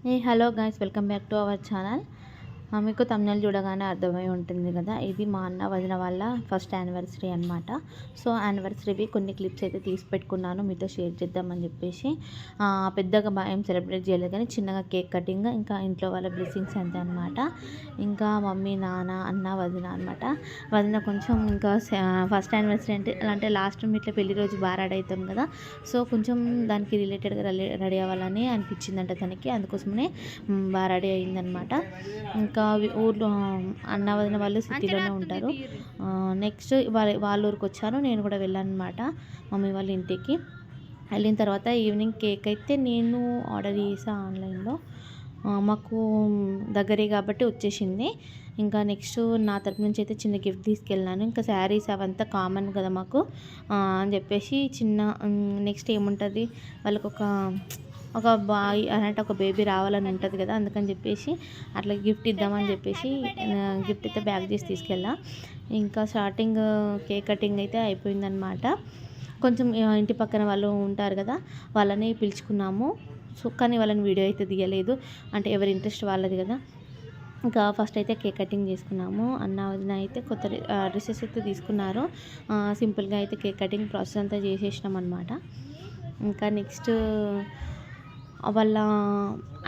Hello guys, welcome back to our channel. మీకు తమిళ చూడగానే అర్థమై ఉంటుంది కదా, ఇది మా అన్న వదిన వాళ్ళ ఫస్ట్ యానివర్సరీ అనమాట. సో యానివర్సరీవి కొన్ని క్లిప్స్ అయితే తీసి పెట్టుకున్నాను, మీతో షేర్ చేద్దామని చెప్పేసి. పెద్దగా బాగా ఏం సెలబ్రేట్ చేయలేదు, కానీ చిన్నగా కేక్ కటింగ్, ఇంకా ఇంట్లో వాళ్ళ బ్లెస్సింగ్స్ అంతే అనమాట. ఇంకా మమ్మీ, నాన్న, అన్న, వదిన అనమాట. వదిన కొంచెం ఇంకా ఫస్ట్ యానివర్సరీ అంటే లాస్ట్ ఇట్లా పెళ్లి రోజు బాగా రెడీ అవుతాం కదా, సో కొంచెం దానికి రిలేటెడ్గా రెడీ అవ్వాలని అనిపించిందంట తనకి, అందుకోసమనే బాగా రెడీ అయిందనమాట. ఇంకా ఊర్లో అన్న వదిన వాళ్ళు సిటీలోనే ఉంటారు. నెక్స్ట్ వాళ్ళ ఊరికి వచ్చాను, నేను కూడా వెళ్ళాను అనమాట మమ్మీ వాళ్ళ ఇంటికి. వెళ్ళిన తర్వాత ఈవినింగ్ కేక్ అయితే నేను ఆర్డర్ చేసాను ఆన్లైన్లో, మాకు దగ్గరే కాబట్టి వచ్చేసింది. ఇంకా నెక్స్ట్ నా తరపు నుంచి అయితే చిన్న గిఫ్ట్ తీసుకెళ్ళాను. ఇంకా శారీస్ అవంతా కామన్ కదా మాకు అని చెప్పేసి చిన్న, నెక్స్ట్ ఏముంటుంది వాళ్ళకు ఒక బాయ్ అంటే ఒక బేబీ రావాలని ఉంటుంది కదా, అందుకని చెప్పేసి అట్లా గిఫ్ట్ ఇద్దామని చెప్పేసి గిఫ్ట్ అయితే బ్యాగ్ చేసి తీసుకెళ్ళా. ఇంకా స్టార్టింగ్ కేక్ కటింగ్ అయితే అయిపోయిందనమాట. కొంచెం ఇంటి పక్కన వాళ్ళు ఉంటారు కదా, వాళ్ళని పిలుచుకున్నాము. సో కానీ వాళ్ళని వీడియో అయితే తీయలేదు, అంటే ఎవరి ఇంట్రెస్ట్ వాళ్ళది కదా. ఇంకా ఫస్ట్ అయితే కేక్ కటింగ్ చేసుకున్నాము. అన్న వదిన అయితే కొత్త డ్రెస్సెస్ అయితే తీసుకున్నారు. సింపుల్గా అయితే కేక్ కటింగ్ ప్రాసెస్ అంతా చేసేసినాం అనమాట. ఇంకా నెక్స్ట్ వాళ్ళ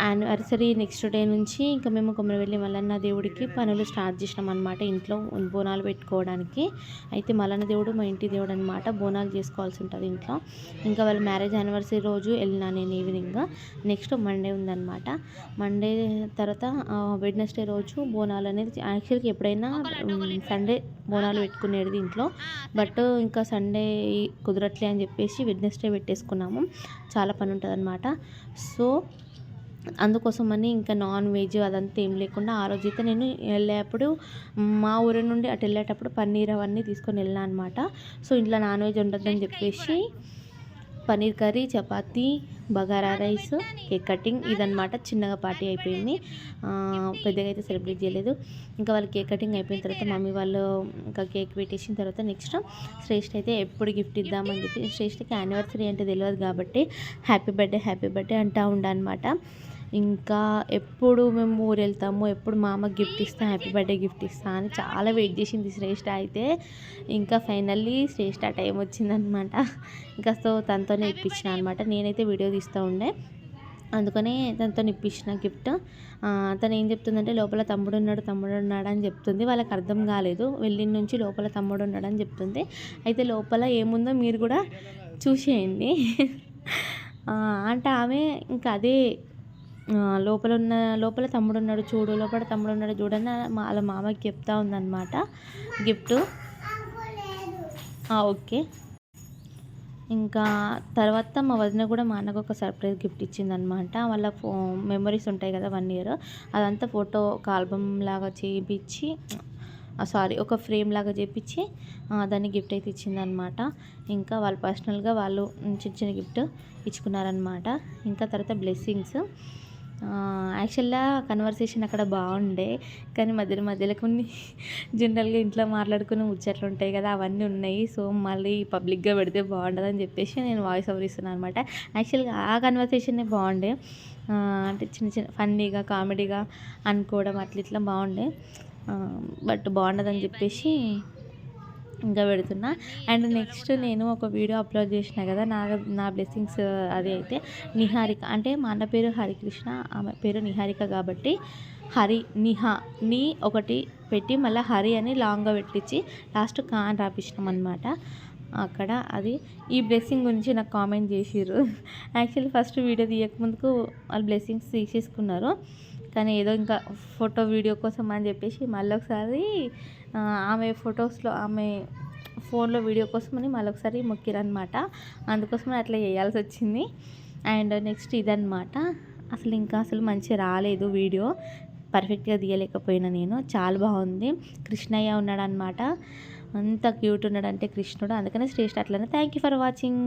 యానివర్సరీ నెక్స్ట్ డే నుంచి ఇంకా మేము కొమరవెల్లి మల్లన్న దేవుడికి పనులు స్టార్ట్ చేసినాం అనమాట, ఇంట్లో బోనాలు పెట్టుకోవడానికి. అయితే మల్లన్న దేవుడు మా ఇంటి దేవుడు అనమాట, బోనాలు చేసుకోవాల్సి ఉంటుంది ఇంట్లో. ఇంకా వాళ్ళ మ్యారేజ్ యానివర్సరీ రోజు వెళ్ళినా నేను ఈవినింగ్. నెక్స్ట్ మండే ఉందన్నమాట. మండే తర్వాత వెడ్నెస్డే రోజు బోనాలు అనేది యాక్చువల్గా ఎప్పుడైనా సండే బోనాలు పెట్టుకునేది ఇంట్లో, బట్ ఇంకా సండే కుదరట్లే అని చెప్పేసి వెడ్నెస్డే పెట్టేసుకున్నాము. చాలా పని ఉంటుంది అనమాట. సో అందుకోసమని ఇంకా నాన్ వెజ్ అదంతా ఏం లేకుండా ఆ రోజు అయితే నేను వెళ్ళేటప్పుడు మా ఊరి నుండి అటు వెళ్ళేటప్పుడు పన్నీర్ అవన్నీ తీసుకొని వెళ్ళాను అనమాట. సో ఇంట్లో నాన్ వెజ్ ఉండదని చెప్పేసి paneer curry, chapati, bagara rice, cake cutting ఇదనమాట. చిన్నగా పార్టీ అయిపోయింది, పెద్దగా అయితే సెలబ్రేట్ చేయలేదు. ఇంకా వాళ్ళు కేక్ కటింగ్ అయిపోయిన తర్వాత మమ్మీ వాళ్ళు ఇంకా కేక్ పెట్టేసిన తర్వాత నెక్స్ట్ శ్రేష్ఠ అయితే ఎప్పుడు గిఫ్ట్ ఇద్దామని చెప్పి, శ్రేష్ఠకి యానివర్సరీ అంటే తెలియదు కాబట్టి హ్యాపీ బర్త్డే అంటూ ఉండనమాట. ఇంకా ఎప్పుడు మేము ఊరు వెళ్తాము, ఎప్పుడు మా అమ్మకి గిఫ్ట్ ఇస్తాను, హ్యాపీ బర్త్డే గిఫ్ట్ ఇస్తాను అని చాలా వెయిట్ చేసింది శ్రేష్ఠ అయితే. ఇంకా ఫైనల్లీ శ్రేష్ఠ టైం వచ్చిందనమాట. ఇంకా సో తనతోనే ఇప్పించిన అనమాట. నేనైతే వీడియో తీస్తూ ఉండే, అందుకనే తనతో ఇప్పించిన గిఫ్ట్. తను ఏం చెప్తుందంటే లోపల తమ్ముడు ఉన్నాడు అని చెప్తుంది. వాళ్ళకి అర్థం కాలేదు, వెళ్ళిన నుంచి లోపల తమ్ముడు ఉన్నాడు అని చెప్తుంది. అయితే లోపల ఏముందో మీరు కూడా చూసేయండి. అంటే ఆమె ఇంకా అదే లోపల తమ్ముడు ఉన్నాడు చూడని వాళ్ళ మామకి చెప్తా ఉందన్నమాట గిఫ్ట్. ఓకే. ఇంకా తర్వాత మా వదిన కూడా మా అన్నకు ఒక సర్ప్రైజ్ గిఫ్ట్ ఇచ్చిందనమాట. వాళ్ళ మెమరీస్ ఉంటాయి కదా 1 year, అదంతా ఫోటో ఒక ఆల్బమ్ లాగా చేయించి, ఒక ఫ్రేమ్ లాగా చేయించి దాన్ని గిఫ్ట్ అయితే ఇచ్చిందనమాట. ఇంకా వాళ్ళు పర్సనల్గా వాళ్ళు చిన్న గిఫ్ట్ ఇచ్చుకున్నారనమాట. ఇంకా తర్వాత బ్లెస్సింగ్స్. యాక్చువల్గా కన్వర్సేషన్ అక్కడ బాగుండే, కానీ మధ్యలో కొన్ని జనరల్గా ఇంట్లో మాట్లాడుకునే ముచ్చట్లు ఉంటాయి కదా, అవన్నీ ఉన్నాయి. సో మళ్ళీ పబ్లిక్గా పెడితే బాగుండదని చెప్పేసి నేను వాయిస్ ఓవర్ ఇస్తున్నాను అనమాట. యాక్చువల్గా ఆ కన్వర్సేషనే బాగుండే, అంటే చిన్న ఫన్నీగా కామెడీగా అనుకోవడం ఇట్లా బాగుండే, బట్ బాగుండదని చెప్పేసి ఇంకా పెడుతున్నా. అండ్ నెక్స్ట్ నేను ఒక వీడియో అప్లోడ్ చేసిన కదా నా బ్లెస్సింగ్స్, అది అయితే నిహారిక, అంటే మా అన్న పేరు హరికృష్ణ, ఆమె పేరు నిహారిక కాబట్టి నీ ఒకటి పెట్టి మళ్ళీ హరి అని లాంగ్గా పెట్టించి లాస్ట్ కాన్ రాపించినాం అనమాట అక్కడ. అది ఈ బ్లెస్సింగ్ గురించి నాకు కామెంట్ చేసిర్రు. యాక్చువల్లీ ఫస్ట్ వీడియో తీయకముందుకు వాళ్ళు బ్లెస్సింగ్స్ తీసేసుకున్నారు, కానీ ఏదో ఇంకా ఫోటో వీడియో కోసం అని చెప్పేసి మళ్ళీ ఒకసారి ఆమె ఫొటోస్లో ఆమె ఫోన్లో వీడియో కోసమని మళ్ళీ ఒకసారి మొక్కిరనమాట, అందుకోసమని అట్లా చేయాల్సి వచ్చింది. అండ్ నెక్స్ట్ ఇదనమాట. అసలు మంచిగా రాలేదు వీడియో, పర్ఫెక్ట్గా తీయలేకపోయినా నేను. చాలా బాగుంది. కృష్ణయ్య ఉన్నాడనమాట, అంత క్యూట్ ఉన్నాడంటే కృష్ణుడు, అందుకనే శ్రేష్ఠ అట్లనే. Thank you for watching.